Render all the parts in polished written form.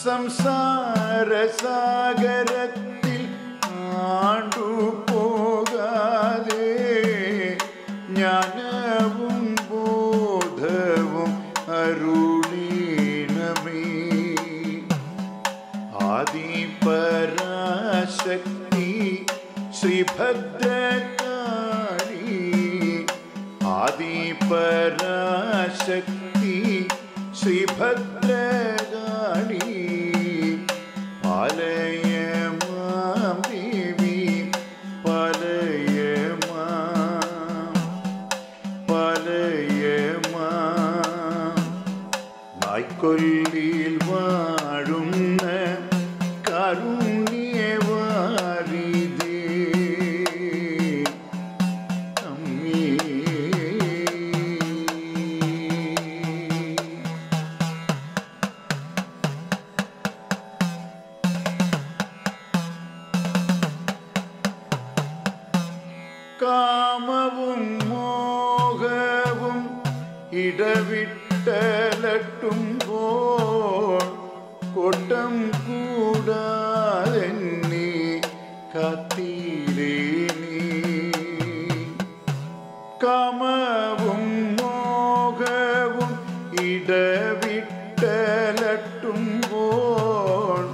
സംസാര സാഗരത്തിൽ ആണ്ടു പോകാതെ ജ്ഞാനവും ബോധവും അരുളീണമേ. ആദിപരാശക്തി ശ്രീഭദ്രകാളി, ആദിപരാശക്തി ശ്രീഭദ്രകാളി, പാലയ മാം ദേവി, പാലയ മാം, പാലയ മാം. നായ്ക്കൊല്ലിൽ വാഴുന്ന കാരുണ്യവാരിധേ അമ്മേ. കാമവും മോഹവും ഇടവിട്ടലട്ടുമ്പോൾ കൊട്ടം കൂടാതെന്നെ കാത്തീരേ നീ. കാമവും മോഹവും ഇടവിട്ടലട്ടുമ്പോൾ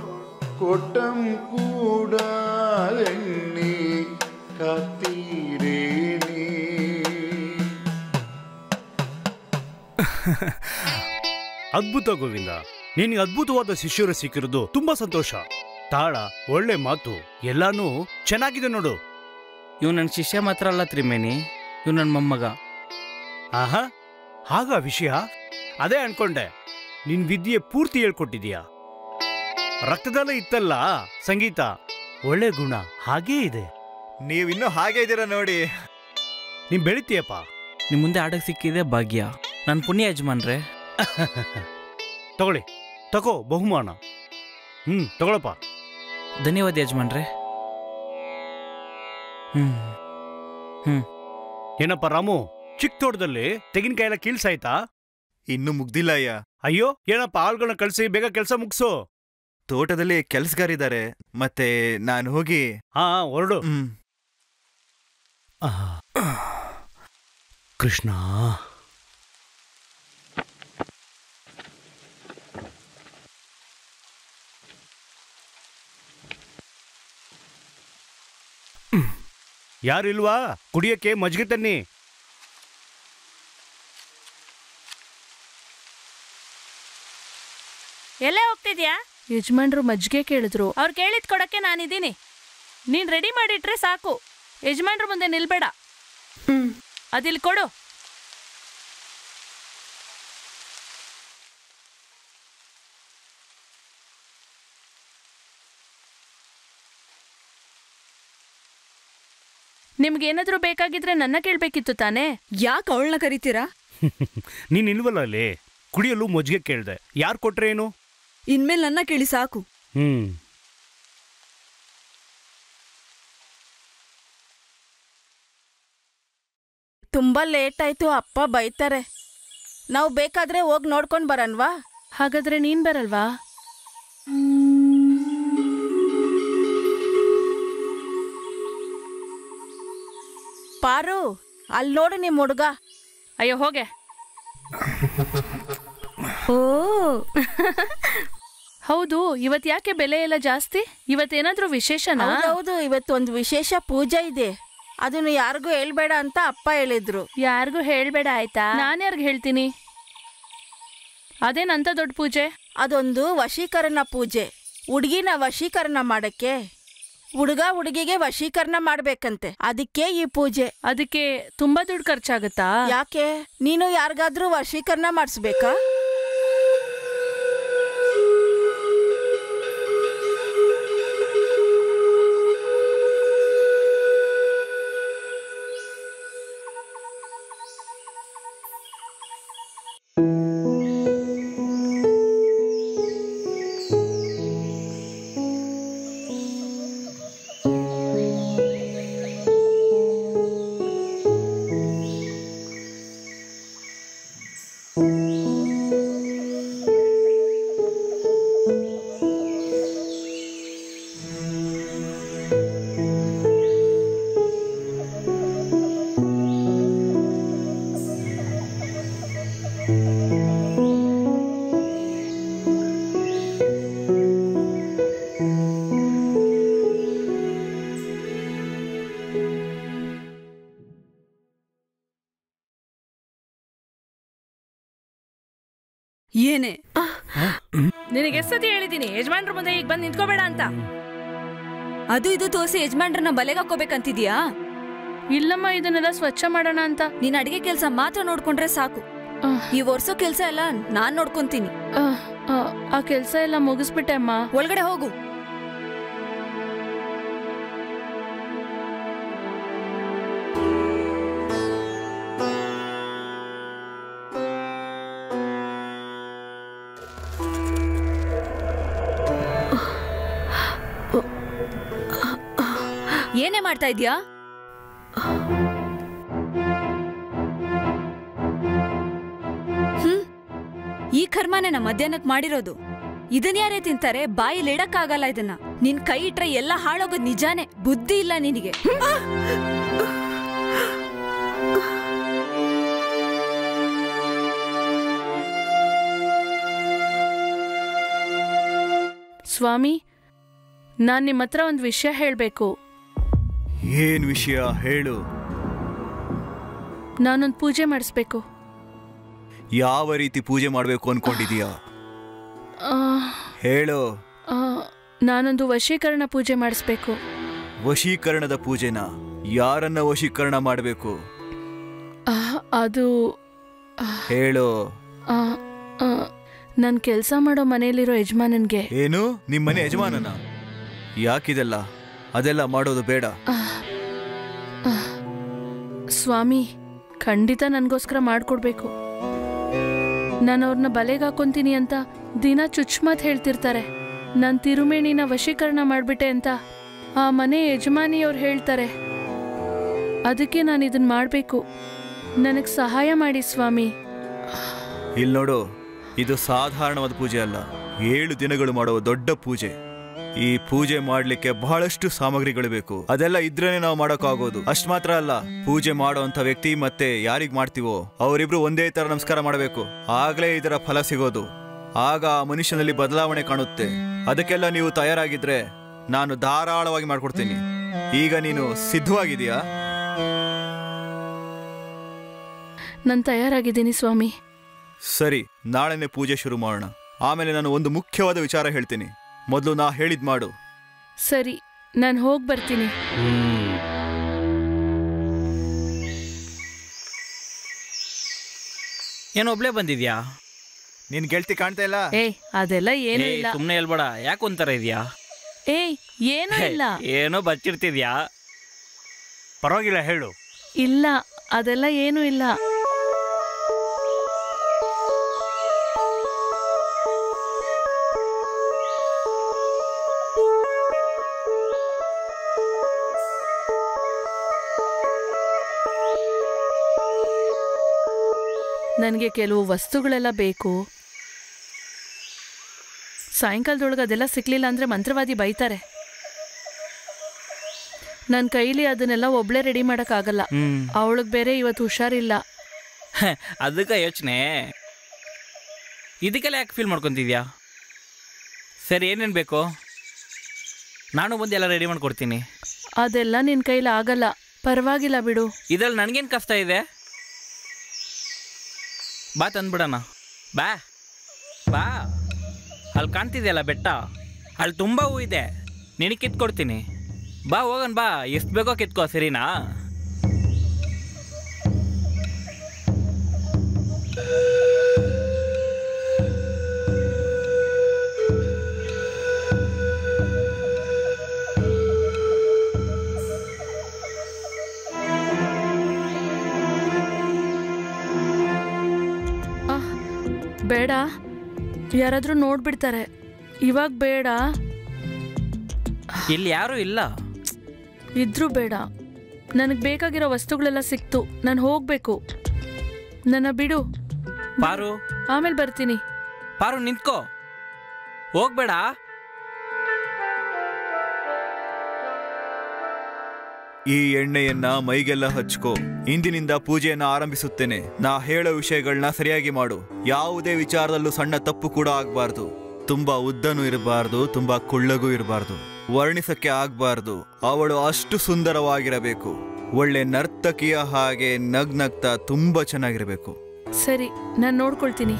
കൊട്ടം കൂടാതെന്നെ കാത്തീരേ നീ. ಅದ್ಭುತ ಗೋವಿಂದ, ನಿನಗೆ ಅದ್ಭುತವಾದ ಶಿಷ್ಯರು ಸಿಕ್ಕಿರೋದು ತುಂಬಾ ಸಂತೋಷ. ತಾಳ, ಒಳ್ಳೆ ಮಾತು, ಎಲ್ಲಾನು ಚೆನ್ನಾಗಿದೆ ನೋಡು. ಇವ್ ನನ್ನ ಶಿಷ್ಯ ಮಾತ್ರ ಅಲ್ಲ ತ್ರಿಮೇನಿ, ಇವ್ ನನ್ನ ಮೊಮ್ಮಗ. ಆಹಾ, ಹಾಗ ವಿಷಯ? ಅದೇ ಅನ್ಕೊಂಡೆ, ನಿನ್ ವಿದ್ಯೆ ಪೂರ್ತಿ ಹೇಳ್ಕೊಟ್ಟಿದೀಯಾ. ರಕ್ತದಲ್ಲೇ ಇತ್ತಲ್ಲ ಸಂಗೀತ, ಒಳ್ಳೆ ಗುಣ ಹಾಗೇ ಇದೆ. ನೀವಿನ್ನೂ ಹಾಗೆ ಇದ್ದೀರಾ ನೋಡಿ. ನೀನ್ ಬೆಳಿತೀಯಪ್ಪ. ನಿಮ್ ಮುಂದೆ ಆಡಕ್ ಸಿಕ್ಕಿದೆ ಭಾಗ್ಯ, ನನ್ನ ಪುಣ್ಯ ಯಜಮಾನ್ರೆ. ತಗೊಳ್ಳಿ, ತಗೋ ಬಹುಮಾನ. ತಗೊಳಪ್ಪ. ಧನ್ಯವಾದ ಯಜಮಾನ್ರೆ. ಏನಪ್ಪ ರಾಮು, ಚಿಕ್ಕ ತೋಟದಲ್ಲಿ ತೆಂಗಿನಕಾಯಿ ಎಲ್ಲ ಕೀಳ್ಸಾಯ್ತಾ? ಇನ್ನೂ ಮುಗ್ದಿಲ್ಲ ಅಯ್ಯ. ಅಯ್ಯೋ, ಏನಪ್ಪ, ಆಳ್ಗಳನ್ನ ಕಳ್ಸಿ ಬೇಗ ಕೆಲಸ ಮುಗಿಸು. ತೋಟದಲ್ಲಿ ಕೆಲ್ಸಗಾರಿದ್ದಾರೆ, ಮತ್ತೆ ನಾನು ಹೋಗಿ. ಹಾ, ಹೊರಡು. ಕೃಷ್ಣ, ಯಾರಿಲ್ವಾ? ಕುಡಿಯಕ್ಕೆ ಮಜ್ಜಿಗೆ ತನ್ನಿ. ಎಲ್ಲೇ ಹೋಗ್ತಿದ್ಯಾ? ಯಜಮಾನ್ರು ಮಜ್ಜಿಗೆ ಕೇಳಿದ್ರು, ಅವ್ರು ಕೇಳಿದ್ ಕೊಡಕ್ಕೆ ನಾನಿದ್ದೀನಿ. ನೀನ್ ರೆಡಿ ಮಾಡಿಟ್ರೆ ಸಾಕು, ಯಜಮಾನ್ರ ಮುಂದೆ ನಿಲ್ಬೇಡ. ಅದಿಲ್ ಕೊಡು. ನಿಮ್ಗೇನಾದ್ರೂ ಬೇಕಾಗಿದ್ರೆ ನನ್ನ ಕೇಳ್ಬೇಕಿತ್ತು ತಾನೇ? ಯಾಕೆ ಅವಳನ್ನ ಕರಿತೀರಾ? ನೀನ್ ಇಲ್ವಲ್ಲ ಅಲ್ಲಿ, ಕುಡಿಯಲು ಮಜ್ಜಿಗೆ ಕೇಳ್ದೆ, ಯಾರು ಕೊಟ್ರೆ ಏನು? ಇನ್ಮೇಲೆ ನನ್ನ ಕೇಳಿ ಸಾಕು. ತುಂಬಾ ಲೇಟ್ ಆಯ್ತು, ಅಪ್ಪ ಬೈತಾರೆ. ನಾವು ಬೇಕಾದ್ರೆ ಹೋಗಿ ನೋಡ್ಕೊಂಡ್ ಬರನ್ವಾ? ಹಾಗಾದ್ರೆ ನೀನ್ ಬರಲ್ವಾ? ಪಾರು, ಅಲ್ಲಿ ನೋಡು ನಿಮ್ ಹುಡುಗ. ಅಯ್ಯೋ ಹೋಗೆ. ಓ ಹೌದು, ಇವತ್ ಯಾಕೆ ಬೆಲೆ ಎಲ್ಲ ಜಾಸ್ತಿ? ಇವತ್ತೇನಾದ್ರೂ ವಿಶೇಷನಾ? ಹೌದು, ಇವತ್ತೊಂದು ವಿಶೇಷ ಪೂಜೆ ಇದೆ. ಅದನ್ನು ಯಾರಿಗೂ ಹೇಳ್ಬೇಡ ಅಂತ ಅಪ್ಪ ಹೇಳಿದ್ರು. ಯಾರಿಗೂ ಹೇಳ್ಬೇಡ ಆಯ್ತಾ? ನಾನು ಯಾರಿಗೂ ಹೇಳ್ತೀನಿ? ಅದೇನಂತ ದೊಡ್ಡ ಪೂಜೆ? ಅದೊಂದು ವಶೀಕರಣ ಪೂಜೆ. ಹುಡುಗಿನ ವಶೀಕರಣ ಮಾಡಕ್ಕೆ ಹುಡುಗ ಹುಡುಗಿಗೆ ವಶೀಕರಣ ಮಾಡ್ಬೇಕಂತೆ, ಅದಕ್ಕೆ ಈ ಪೂಜೆ. ಅದಕ್ಕೆ ತುಂಬಾ ದುಡ್ಡು ಖರ್ಚಾಗತ್ತಾ? ಯಾಕೆ, ನೀನು ಯಾರಿಗಾದ್ರೂ ವಶೀಕರಣ ಮಾಡಿಸ್ಬೇಕಾ? ಏನೇ ನಿನಗೆ ಎಷ್ಟತಿ ಹೇಳಿದೀನಿ ಯಜಮಾನ್ರ ಮುಂದೆ ಈಗ ಬಂದು ನಿಂತ್ಕೋಬೇಡ ಅಂತ. ಅದು ಇದು ತೋರಿಸಿ ಯಜಮಾನ್ರನ್ನ ಬಲೆಗೆ ಹಾಕೋಬೇಕಂತಿದ್ಯಾ? ಇಲ್ಲಮ್ಮ, ಇದನ್ನೆಲ್ಲ ಸ್ವಚ್ಛ ಮಾಡೋಣ ಅಂತ. ನೀನ್ ಅಡಿಗೆ ಕೆಲ್ಸ ಮಾತ್ರ ನೋಡ್ಕೊಂಡ್ರೆ ಸಾಕು. ಈ ಒರ್ಸೋ ಕೆಲ್ಸ ಎಲ್ಲ ನಾನ್ ನೋಡ್ಕೊಂತೀನಿ. ಆ ಕೆಲ್ಸ ಎಲ್ಲ ಮುಗಿಸ್ಬಿಟ್ಟೆ ಅಮ್ಮ. ಒಳಗಡೆ ಹೋಗು. ಏನೇ ಮಾಡ್ತಾ ಇದ್ಯಾ? ಈ ಕರ್ಮನೇ ನಮ್ಮ ಮಧ್ಯಾಹ್ನಕ್ ಮಾಡಿರೋದು. ಇದನ್ ಯಾರೇ ತಿಂತಾರೆ? ಬಾಯಲ್ಲಿ ಇಡಕ್ಕಾಗಲ್ಲ ಇದನ್ನ. ನಿನ್ ಕೈ ಇಟ್ರೆ ಎಲ್ಲ ಹಾಳೋಗೋದ್ ನಿಜಾನೇ. ಬುದ್ಧಿ ಇಲ್ಲ ನಿನಗೆ. ಸ್ವಾಮಿ, ನಾನ್ ನಿಮ್ಮ ಹತ್ರ ಒಂದು ವಿಷಯ ಹೇಳ್ಬೇಕು. ಏನ್ ವಿಷಯ ಹೇಳು. ನಾನೊಂದು ಪೂಜೆ ಮಾಡಿಸ್ಬೇಕು. ಯಾವ ರೀತಿ ಪೂಜೆ ಮಾಡ್ಬೇಕು ಅನ್ಕೊಂಡಿದೀಯಾ? ಹೇಳು. ನಾನೊಂದು ವಶೀಕರಣ ಪೂಜೆ ಮಾಡಿಸ್ಬೇಕು. ವಶೀಕರಣದ ಪೂಜೆನ? ಯಾರನ್ನ ವಶೀಕರಣ ಮಾಡಬೇಕು? ಅದು ಹೇಳು. ನನ್ ಕೆಲ್ಸ ಮಾಡೋ ಮನೆಯಲ್ಲಿರೋ ಯಜಮಾನನ್ಗೆ. ಏನು? ನಿಮ್ಮನೆ ಯಜಮಾನನ? ಯಾಕಿದೆಲ್ಲ? ಅದೆಲ್ಲ ಮಾಡೋದು ಬೇಡ. ಸ್ವಾಮಿ, ಖಂಡಿತ ನನ್ಗೋಸ್ಕರ ಮಾಡ್ಕೊಡ್ಬೇಕು. ನಾನು ಅವ್ರನ್ನ ಬಲೆಗೆ ಹಾಕೊಂತೀನಿ ಅಂತ ದಿನ ಚುಚ್ಮಾತ್ ಹೇಳ್ತಿರ್ತಾರೆ. ನಾನು ತಿರುಮೇಣಿನ ವಶೀಕರಣ ಮಾಡ್ಬಿಟ್ಟೆ ಅಂತ ಆ ಮನೆ ಯಜಮಾನಿಯವ್ರು ಹೇಳ್ತಾರೆ. ಅದಕ್ಕೆ ನಾನು ಇದನ್ನ ಮಾಡಬೇಕು. ನನಗೆ ಸಹಾಯ ಮಾಡಿ ಸ್ವಾಮಿ. ಇಲ್ಲಿ ನೋಡು, ಇದು ಸಾಧಾರಣವಾದ ಪೂಜೆ ಅಲ್ಲ. 7 ದಿನಗಳು ಮಾಡುವ ದೊಡ್ಡ ಪೂಜೆ. ಈ ಪೂಜೆ ಮಾಡ್ಲಿಕ್ಕೆ ಬಹಳಷ್ಟು ಸಾಮಗ್ರಿಗಳು ಬೇಕು. ಅದೆಲ್ಲ ಇದ್ರೇನೆ ನಾವು ಮಾಡೋಕ್ಕಾಗೋದು. ಅಷ್ಟ್ ಮಾತ್ರ ಅಲ್ಲ, ಪೂಜೆ ಮಾಡೋಂಥ ವ್ಯಕ್ತಿ ಮತ್ತೆ ಯಾರಿಗ್ ಮಾಡ್ತೀವೋ ಅವರಿಬ್ರು ಒಂದೇ ತರ ನಮಸ್ಕಾರ ಮಾಡಬೇಕು. ಆಗ್ಲೇ ಇದರ ಫಲ ಸಿಗೋದು. ಆಗ ಆ ಮನುಷ್ಯನಲ್ಲಿ ಬದಲಾವಣೆ ಕಾಣುತ್ತೆ. ಅದಕ್ಕೆಲ್ಲ ನೀವು ತಯಾರಾಗಿದ್ರೆ ನಾನು ಧಾರಾಳವಾಗಿ ಮಾಡ್ಕೊಡ್ತೀನಿ. ಈಗ ನೀನು ಸಿದ್ಧವಾಗಿದೆಯಾ? ನಾನು ತಯಾರಾಗಿದ್ದೀನಿ ಸ್ವಾಮಿ. ಸರಿ, ನಾಳೆನೆ ಪೂಜೆ ಶುರು ಮಾಡೋಣ. ಆಮೇಲೆ ನಾನು ಒಂದು ಮುಖ್ಯವಾದ ವಿಚಾರ ಹೇಳ್ತೀನಿ. ಮೊದಲು ನಾ ಹೇಳಿದ್ ಮಾಡು. ಸರಿ, ನಾನು ಹೋಗಿ ಬರ್ತೀನಿ. ಏನೊಬ್ಳೆ ಬಂದಿದ್ಯಾ? ನಿನ್ ಗೆಳತಿ ಕಾಣ್ತಾ ಇಲ್ಲ? ಏಯ್, ಅದೆಲ್ಲ ಏನೂ ಇಲ್ಲ. ಸುಮ್ನೆ ಹೇಳ್ಬೇಡ. ಯಾಕೆ ಒಂಥರ ಇದೆಯಾ? ಏಯ್, ಏನೂ ಇಲ್ಲ. ಏನೋ ಬಚ್ಚಿರ್ತಿದ್ಯಾ? ಪರವಾಗಿಲ್ಲ, ಹೇಳು. ಇಲ್ಲ, ಅದೆಲ್ಲ ಏನೂ ಇಲ್ಲ. ನನಗೆ ಕೆಲವು ವಸ್ತುಗಳೆಲ್ಲ ಬೇಕು. ಸಾಯಂಕಾಲದೊಳಗೆ ಅದೆಲ್ಲ ಸಿಕ್ಲಿಲ್ಲ ಅಂದರೆ ಮಂತ್ರವಾದಿ ಬೈತಾರೆ. ನನ್ನ ಕೈಲಿ ಅದನ್ನೆಲ್ಲ ಒಬ್ಳೆ ರೆಡಿ ಮಾಡೋಕ್ಕಾಗಲ್ಲ. ಅವಳಿಗೆ ಬೇರೆ ಇವತ್ತು ಹುಷಾರಿಲ್ಲ. ಅದಕ್ಕೆ ಯೋಚನೆ. ಇದಕ್ಕೆಲ್ಲ ಯಾಕೆ ಫೀಲ್ ಮಾಡ್ಕೊತಿದ್ಯಾ? ಸರಿ, ಏನೇನು ಬೇಕು? ನಾನು ಬಂದು ಎಲ್ಲ ರೆಡಿ ಮಾಡ್ಕೊಡ್ತೀನಿ. ಅದೆಲ್ಲ ನಿನ್ನ ಕೈಲಿ ಆಗಲ್ಲ. ಪರವಾಗಿಲ್ಲ ಬಿಡು. ಇದ್ರಲ್ಲಿ ನನಗೇನು ಕಷ್ಟ ಇದೆ? ಬಾ, ತಂದ್ಬಿಡೋಣ. ಬಾ ಬಾ. ಅಲ್ಲಿ ಕಾಣ್ತಿದೆಯಲ್ಲ ಬೆಟ್ಟ, ಅಲ್ಲಿ ತುಂಬ ಹೂ ಇದೆ. ನಿನಗೆ ಕಿತ್ಕೊಡ್ತೀನಿ. ಬಾ, ಹೋಗೋಣ. ಬಾ, ಎಷ್ಟು ಬೇಕೋ ಕಿತ್ಕೋ, ಸರಿನಾ? ಬೇಡ, ಯಾರಾದ್ರೂ ನೋಡ್ಬಿಡ್ತಾರೆ. ಇವಾಗ ಬೇಡ. ಇಲ್ಲಿ ಯಾರೂ ಇಲ್ಲ. ಇದ್ರೂ ಬೇಡ. ನನಗೆ ಬೇಕಾಗಿರೋ ವಸ್ತುಗಳೆಲ್ಲ ಸಿಕ್ತು. ನಾನು ಹೋಗ್ಬೇಕು. ನನ್ನ ಬಿಡು. ಪಾರು, ಆಮೇಲೆ ಬರ್ತೀನಿ. ಪಾರು, ನಿಂತ್ಕೋ. ಹೋಗ್ಬೇಡ. ಈ ಎಣ್ಣೆಯನ್ನ ಮೈಗೆಲ್ಲ ಹಚ್ಕೋ. ಇಂದಿನಿಂದ ಪೂಜೆಯನ್ನ ಆರಂಭಿಸುತ್ತೇನೆ. ನಾ ಹೇಳೋ ವಿಷಯಗಳನ್ನ ಸರಿಯಾಗಿ ಮಾಡು. ಯಾವುದೇ ವಿಚಾರದಲ್ಲೂ ಸಣ್ಣ ತಪ್ಪು ಕೂಡ ಆಗ್ಬಾರ್ದು. ತುಂಬಾ ಉದ್ದನೂ ಇರಬಾರ್ದು, ತುಂಬಾ ಕುಳ್ಳಗೂ ಇರಬಾರ್ದು. ವರ್ಣಿಸಕ್ಕೆ ಆಗ್ಬಾರ್ದು. ಅವಳು ಅಷ್ಟು ಸುಂದರವಾಗಿರಬೇಕು. ಒಳ್ಳೆ ನರ್ತಕಿಯ ಹಾಗೆ ನಗ್ನಗ್ತಾ ತುಂಬಾ ಚೆನ್ನಾಗಿರಬೇಕು. ಸರಿ, ನಾನು ನೋಡ್ಕೊಳ್ತೀನಿ.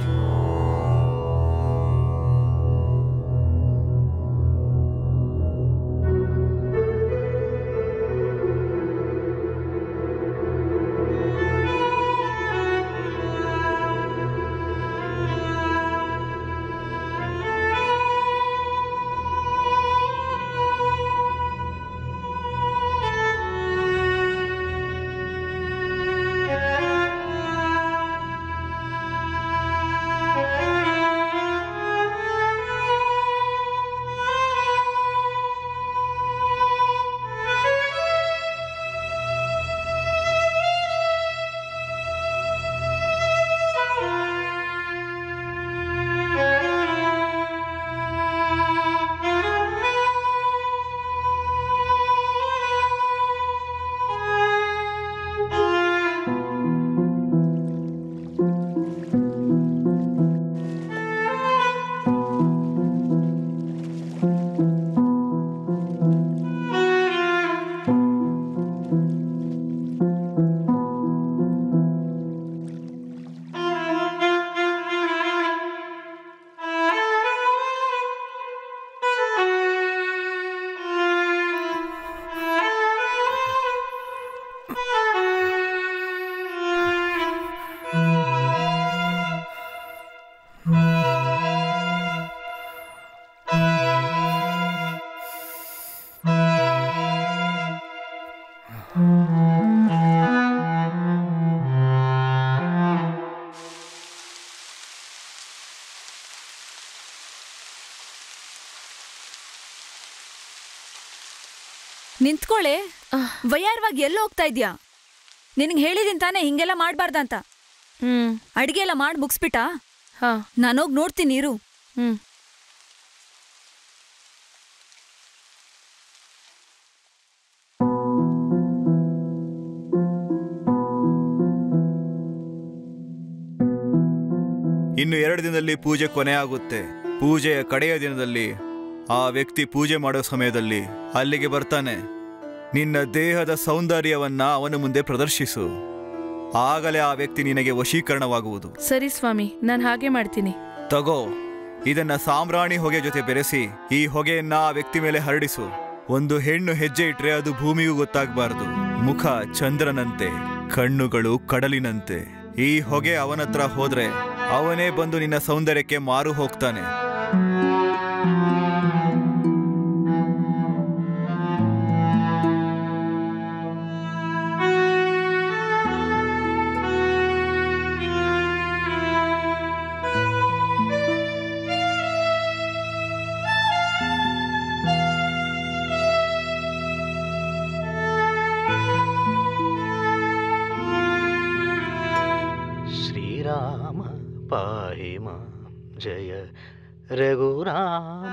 ನಿಂತ್ಕೊಳ್ಳೆ. ವಯ್ಯಾರವಾಗಿ ಎಲ್ಲೋ ಹೋಗ್ತಾ ಇದ್ಯಾ? ನಿನಗೆ ಹೇಳಿದೀನಿ ತಾನೇ ಹಿಂಗೆಲ್ಲ ಮಾಡ್ಬಾರ್ದಂತ. ಅಡಿಗೆ ಎಲ್ಲ ಮಾಡಿ ಮುಗಿಸ್ಬಿಟ್ಟಾ? ನಾನೋಗಿ ನೋಡ್ತೀನಿ ಇರು. ಇನ್ನು 2 ದಿನದಲ್ಲಿ ಪೂಜೆ ಕೊನೆ ಆಗುತ್ತೆ. ಪೂಜೆಯ ಕಡೆಯ ದಿನದಲ್ಲಿ ಆ ವ್ಯಕ್ತಿ ಪೂಜೆ ಮಾಡೋ ಸಮಯದಲ್ಲಿ ಅಲ್ಲಿಗೆ ಬರ್ತಾನೆ. ನಿನ್ನ ದೇಹದ ಸೌಂದರ್ಯವನ್ನ ಅವನ ಮುಂದೆ ಪ್ರದರ್ಶಿಸು. ಆಗಲೇ ಆ ವ್ಯಕ್ತಿ ನಿನಗೆ ವಶೀಕರಣವಾಗುವುದು. ಸರಿ ಸ್ವಾಮಿ, ನಾನು ಹಾಗೆ ಮಾಡ್ತೀನಿ. ತಗೋ, ಇದನ್ನ ಸಾಂಬ್ರಾಣಿ ಹೊಗೆ ಜೊತೆ ಬೆರೆಸಿ ಈ ಹೊಗೆಯನ್ನ ಆ ವ್ಯಕ್ತಿ ಮೇಲೆ ಹರಡಿಸು. ಒಂದು ಹೆಣ್ಣು ಹೆಜ್ಜೆ ಇಟ್ರೆ ಅದು ಭೂಮಿಗೂ ಗೊತ್ತಾಗಬಾರದು. ಮುಖ ಚಂದ್ರನಂತೆ, ಕಣ್ಣುಗಳು ಕಡಲಿನಂತೆ. ಈ ಹೊಗೆ ಅವನತ್ರ ಹೋದ್ರೆ ಅವನೇ ಬಂದು ನಿನ್ನ ಸೌಂದರ್ಯಕ್ಕೆ ಮಾರು ಹೋಗ್ತಾನೆ. ಶ್ರೀರಾಮ ಪಾಹಿ ಮಾಂ ಜಯ ರಘುರಾಮ.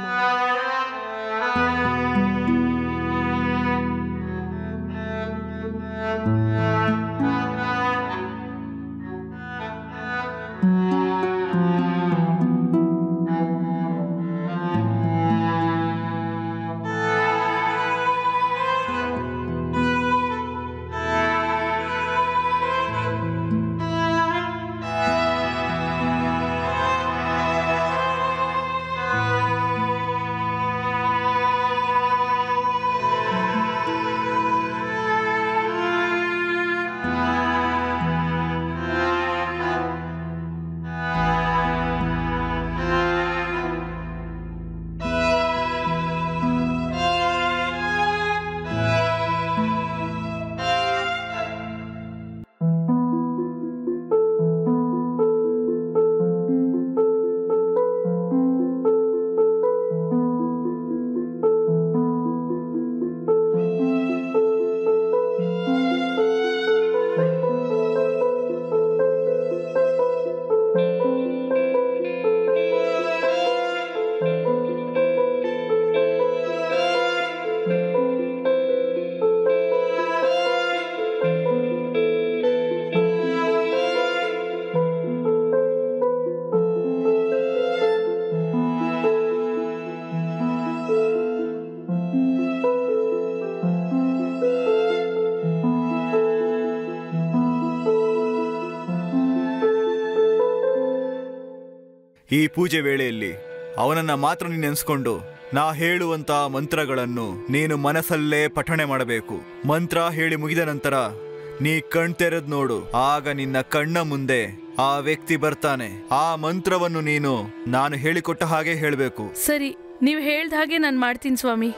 ಈ ಪೂಜೆ ವೇಳೆಯಲ್ಲಿ ಅವನನ್ನ ಮಾತ್ರ ನೀನು ನೆನೆಸ್ಕೊಂಡು ನಾ ಹೇಳುವಂತ ಮಂತ್ರಗಳನ್ನು ನೀನು ಮನಸ್ಸಲ್ಲೇ ಪಠಣೆ ಮಾಡಬೇಕು. ಮಂತ್ರ ಹೇಳಿ ಮುಗಿದ ನಂತರ ನೀ ಕಣ್ತೆರೆದ್ ನೋಡು. ಆಗ ನಿನ್ನ ಕಣ್ಣ ಮುಂದೆ ಆ ವ್ಯಕ್ತಿ ಬರ್ತಾನೆ. ಆ ಮಂತ್ರವನ್ನು ನೀನು ನಾನು ಹೇಳಿಕೊಟ್ಟ ಹಾಗೆ ಹೇಳಬೇಕು. ಸರಿ, ನೀವು ಹೇಳ್ದ ಹಾಗೆ ನಾನು ಮಾಡ್ತೀನಿ ಸ್ವಾಮಿ.